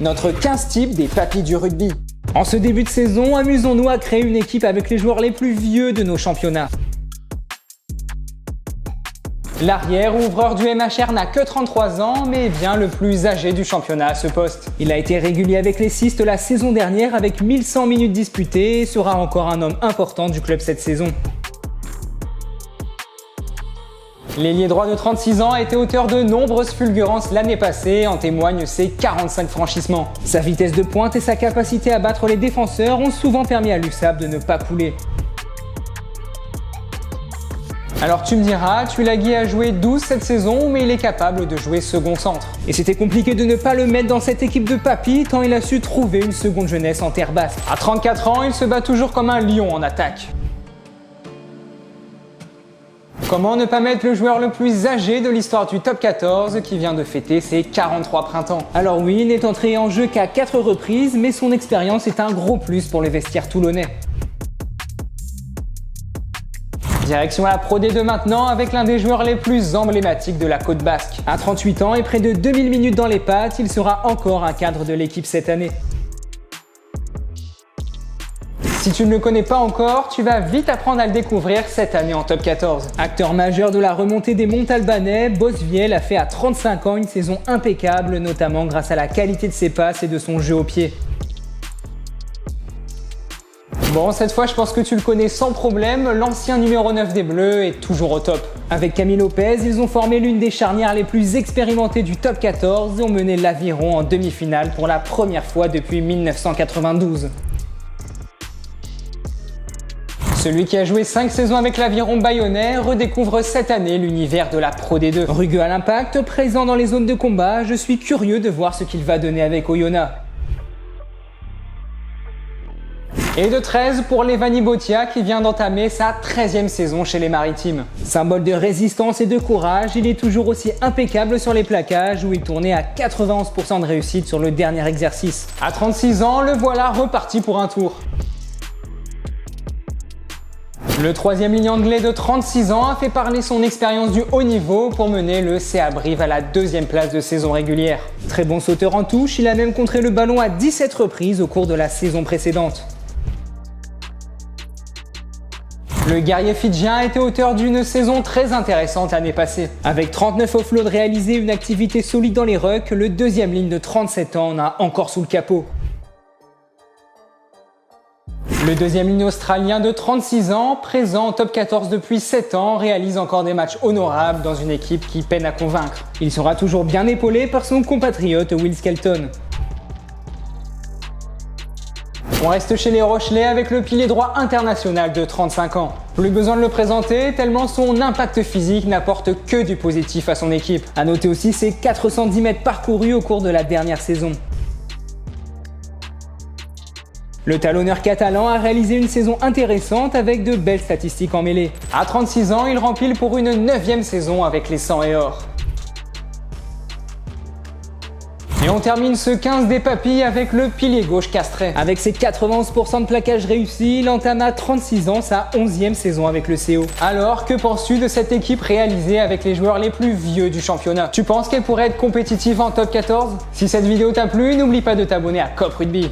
Notre 15 type des papis du rugby. En ce début de saison, amusons-nous à créer une équipe avec les joueurs les plus vieux de nos championnats. L'arrière ouvreur du MHR n'a que 33 ans, mais est bien le plus âgé du championnat à ce poste. Il a été régulier avec les Cistes la saison dernière avec 1100 minutes disputées et sera encore un homme important du club cette saison. L'ailier droit de 36 ans a été auteur de nombreuses fulgurances l'année passée, en témoignent ses 45 franchissements. Sa vitesse de pointe et sa capacité à battre les défenseurs ont souvent permis à l'USAP de ne pas couler. Alors tu me diras, Tuilagi a joué 12 cette saison, mais il est capable de jouer second centre. Et c'était compliqué de ne pas le mettre dans cette équipe de papis tant il a su trouver une seconde jeunesse en terre basse. À 34 ans, il se bat toujours comme un lion en attaque. Comment ne pas mettre le joueur le plus âgé de l'histoire du top 14 qui vient de fêter ses 43 printemps? Alors oui, il n'est entré en jeu qu'à 4 reprises, mais son expérience est un gros plus pour le vestiaire toulonnais. Direction la Pro D2 maintenant avec l'un des joueurs les plus emblématiques de la côte basque. À 38 ans et près de 2000 minutes dans les pattes, il sera encore un cadre de l'équipe cette année. Si tu ne le connais pas encore, tu vas vite apprendre à le découvrir cette année en top 14. Acteur majeur de la remontée des Montalbanais, Bosviel a fait à 35 ans une saison impeccable, notamment grâce à la qualité de ses passes et de son jeu au pied. Bon, cette fois, je pense que tu le connais sans problème, l'ancien numéro 9 des Bleus est toujours au top. Avec Camille Lopez, ils ont formé l'une des charnières les plus expérimentées du top 14 et ont mené l'Aviron en demi-finale pour la première fois depuis 1992. Celui qui a joué 5 saisons avec l'Aviron bayonnais redécouvre cette année l'univers de la Pro D2. Rugueux à l'impact, présent dans les zones de combat, je suis curieux de voir ce qu'il va donner avec Oyonnax. Et de 13 pour Levani Botia qui vient d'entamer sa 13e saison chez les Maritimes. Symbole de résistance et de courage, il est toujours aussi impeccable sur les plaquages où il tournait à 91% de réussite sur le dernier exercice. À 36 ans, le voilà reparti pour un tour. Le troisième ligne anglais de 36 ans a fait parler son expérience du haut niveau pour mener le CA Brive à la 2e place de saison régulière. Très bon sauteur en touche, il a même contré le ballon à 17 reprises au cours de la saison précédente. Le guerrier fidjien a été auteur d'une saison très intéressante l'année passée. Avec 39 offloads réalisés et une activité solide dans les rucks, le deuxième ligne de 37 ans en a encore sous le capot. Le deuxième ligne australien de 36 ans, présent en top 14 depuis 7 ans, réalise encore des matchs honorables dans une équipe qui peine à convaincre. Il sera toujours bien épaulé par son compatriote Will Skelton. On reste chez les Rochelais avec le pilier droit international de 35 ans. Plus besoin de le présenter, tellement son impact physique n'apporte que du positif à son équipe. A noter aussi ses 410 mètres parcourus au cours de la dernière saison. Le talonneur catalan a réalisé une saison intéressante avec de belles statistiques en mêlée. À 36 ans, il rempile pour une 9e saison avec les 100 et or. Et on termine ce 15 des papilles avec le pilier gauche Castrais. Avec ses 91% de plaquage réussi, il entame à 36 ans sa 11e saison avec le CO. Alors, que penses-tu de cette équipe réalisée avec les joueurs les plus vieux du championnat? Tu penses qu'elle pourrait être compétitive en top 14? Si cette vidéo t'a plu, n'oublie pas de t'abonner à Cop Rugby.